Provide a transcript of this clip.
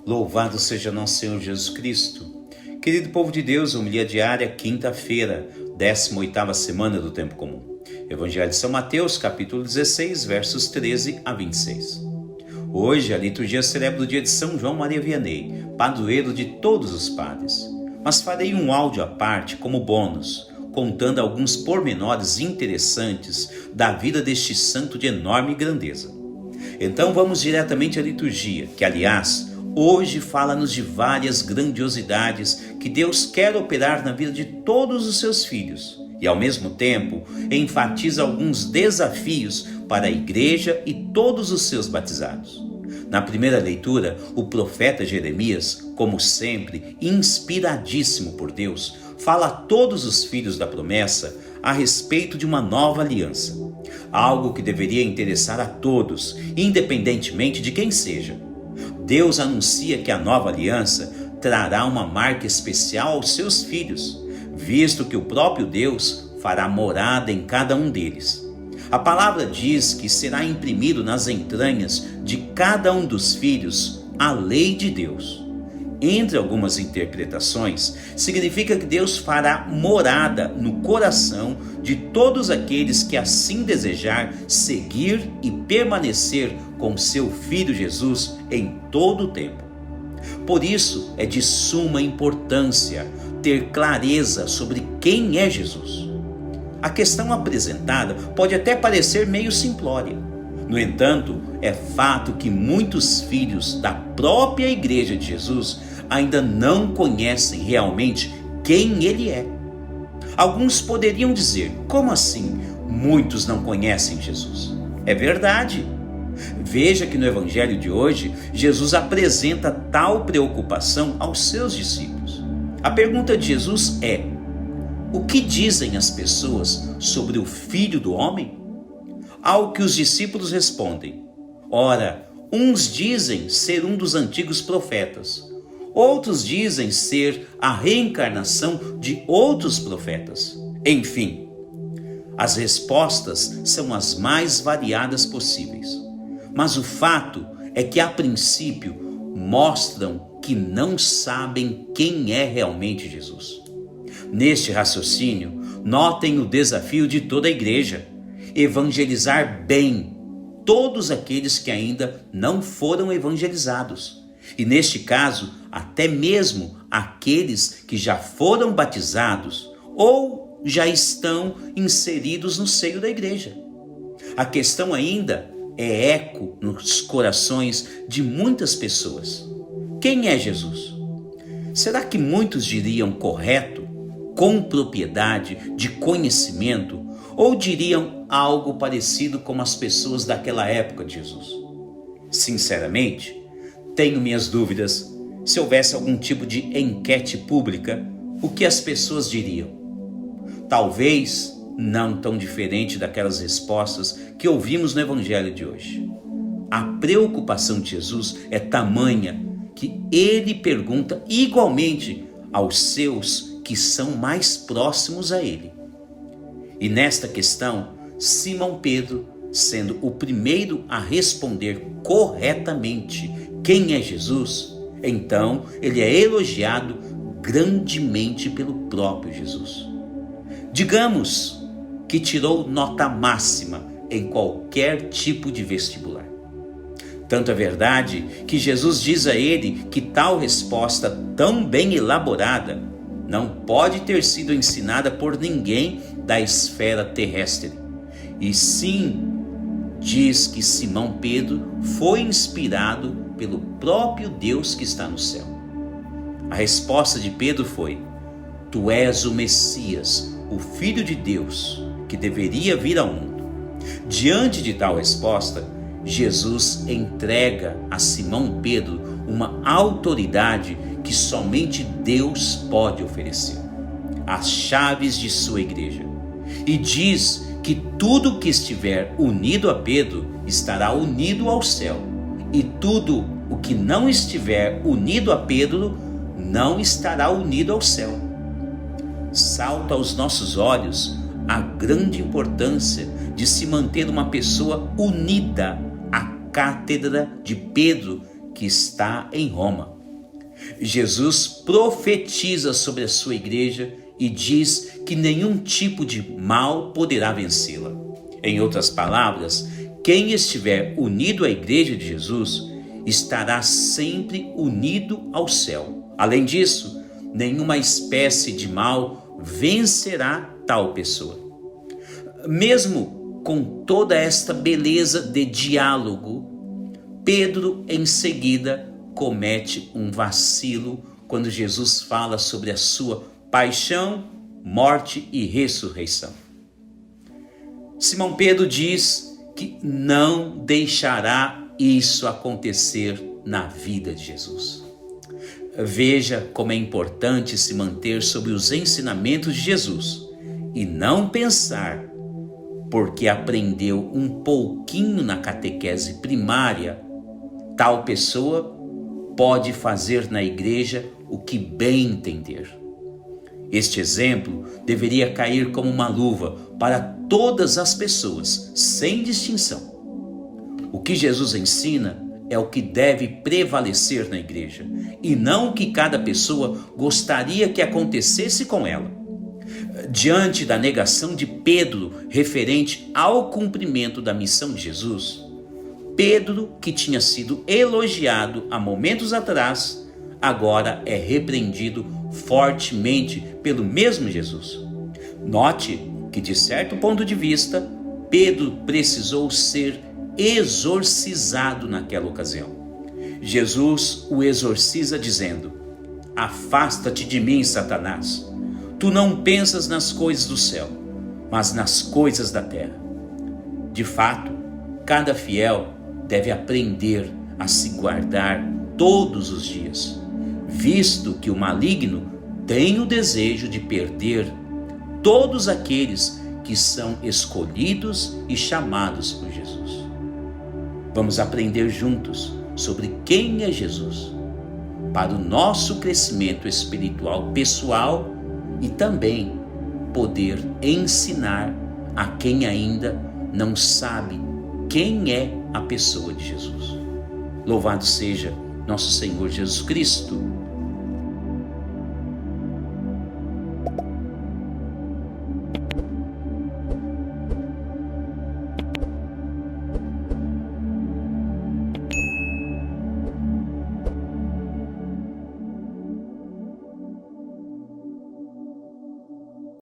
Louvado seja nosso Senhor Jesus Cristo. Querido povo de Deus, homilia diária, quinta-feira, 18ª semana do tempo comum. Evangelho de São Mateus, capítulo 16, versos 13 a 26. Hoje a liturgia celebra o dia de São João Maria Vianney, padroeiro de todos os padres. Mas farei um áudio à parte como bônus, contando alguns pormenores interessantes da vida deste santo de enorme grandeza. Então vamos diretamente à liturgia, que aliás, hoje fala-nos de várias grandiosidades que Deus quer operar na vida de todos os seus filhos e, ao mesmo tempo, enfatiza alguns desafios para a igreja e todos os seus batizados. Na primeira leitura, o profeta Jeremias, como sempre, inspiradíssimo por Deus, fala a todos os filhos da promessa a respeito de uma nova aliança, algo que deveria interessar a todos, independentemente de quem seja. Deus anuncia que a nova aliança trará uma marca especial aos seus filhos, visto que o próprio Deus fará morada em cada um deles. A palavra diz que será imprimido nas entranhas de cada um dos filhos a lei de Deus. Entre algumas interpretações, significa que Deus fará morada no coração de todos aqueles que assim desejar seguir e permanecer com seu Filho Jesus em todo o tempo. Por isso é de suma importância ter clareza sobre quem é Jesus. A questão apresentada pode até parecer meio simplória. No entanto, é fato que muitos filhos da própria Igreja de Jesus ainda não conhecem realmente quem Ele é. Alguns poderiam dizer, como assim muitos não conhecem Jesus? É verdade. Veja que no Evangelho de hoje, Jesus apresenta tal preocupação aos seus discípulos. A pergunta de Jesus é: o que dizem as pessoas sobre o Filho do Homem? Ao que os discípulos respondem: ora, uns dizem ser um dos antigos profetas, outros dizem ser a reencarnação de outros profetas. Enfim, as respostas são as mais variadas possíveis. Mas o fato é que, a princípio, mostram que não sabem quem é realmente Jesus. Neste raciocínio, notem o desafio de toda a igreja: evangelizar bem todos aqueles que ainda não foram evangelizados. E neste caso, até mesmo aqueles que já foram batizados ou já estão inseridos no seio da igreja. A questão ainda é eco nos corações de muitas pessoas. Quem é Jesus? Será que muitos diriam correto, com propriedade de conhecimento, ou diriam algo parecido como as pessoas daquela época de Jesus? Sinceramente, tenho minhas dúvidas se houvesse algum tipo de enquete pública, o que as pessoas diriam. Talvez não tão diferente daquelas respostas que ouvimos no Evangelho de hoje. A preocupação de Jesus é tamanha que ele pergunta igualmente aos seus que são mais próximos a ele. E nesta questão, Simão Pedro, sendo o primeiro a responder corretamente quem é Jesus, então ele é elogiado grandemente pelo próprio Jesus. Digamos que tirou nota máxima em qualquer tipo de vestibular. Tanto é verdade que Jesus diz a ele que tal resposta tão bem elaborada não pode ter sido ensinada por ninguém da esfera terrestre. E sim, diz que Simão Pedro foi inspirado pelo próprio Deus que está no céu. A resposta de Pedro foi: tu és o Messias, o Filho de Deus, que deveria vir ao mundo. Diante de tal resposta, Jesus entrega a Simão Pedro uma autoridade que somente Deus pode oferecer: as chaves de sua igreja. E diz que tudo que estiver unido a Pedro estará unido ao céu, e tudo o que não estiver unido a Pedro não estará unido ao céu. Salta aos nossos olhos a grande importância de se manter uma pessoa unida à cátedra de Pedro, que está em Roma. Jesus profetiza sobre a sua igreja e diz que nenhum tipo de mal poderá vencê-la. Em outras palavras, quem estiver unido à igreja de Jesus estará sempre unido ao céu. Além disso, nenhuma espécie de mal vencerá tal pessoa. Mesmo com toda esta beleza de diálogo, Pedro em seguida comete um vacilo quando Jesus fala sobre a sua paixão, morte e ressurreição. Simão Pedro diz que não deixará isso acontecer na vida de Jesus. Veja como é importante se manter sobre os ensinamentos de Jesus e não pensar, porque aprendeu um pouquinho na catequese primária, tal pessoa pode fazer na igreja o que bem entender. Este exemplo deveria cair como uma luva para todas as pessoas, sem distinção. O que Jesus ensina é o que deve prevalecer na igreja, e não o que cada pessoa gostaria que acontecesse com ela. Diante da negação de Pedro referente ao cumprimento da missão de Jesus, Pedro, que tinha sido elogiado há momentos atrás, agora é repreendido fortemente pelo mesmo Jesus. Note que, de certo ponto de vista, Pedro precisou ser exorcizado naquela ocasião. Jesus o exorciza dizendo: afasta-te de mim, Satanás. Tu não pensas nas coisas do céu, mas nas coisas da terra. De fato, cada fiel deve aprender a se guardar todos os dias, visto que o maligno tem o desejo de perder todos aqueles que são escolhidos e chamados por Jesus. Vamos aprender juntos sobre quem é Jesus, para o nosso crescimento espiritual pessoal e também poder ensinar a quem ainda não sabe quem é a pessoa de Jesus. Louvado seja nosso Senhor Jesus Cristo,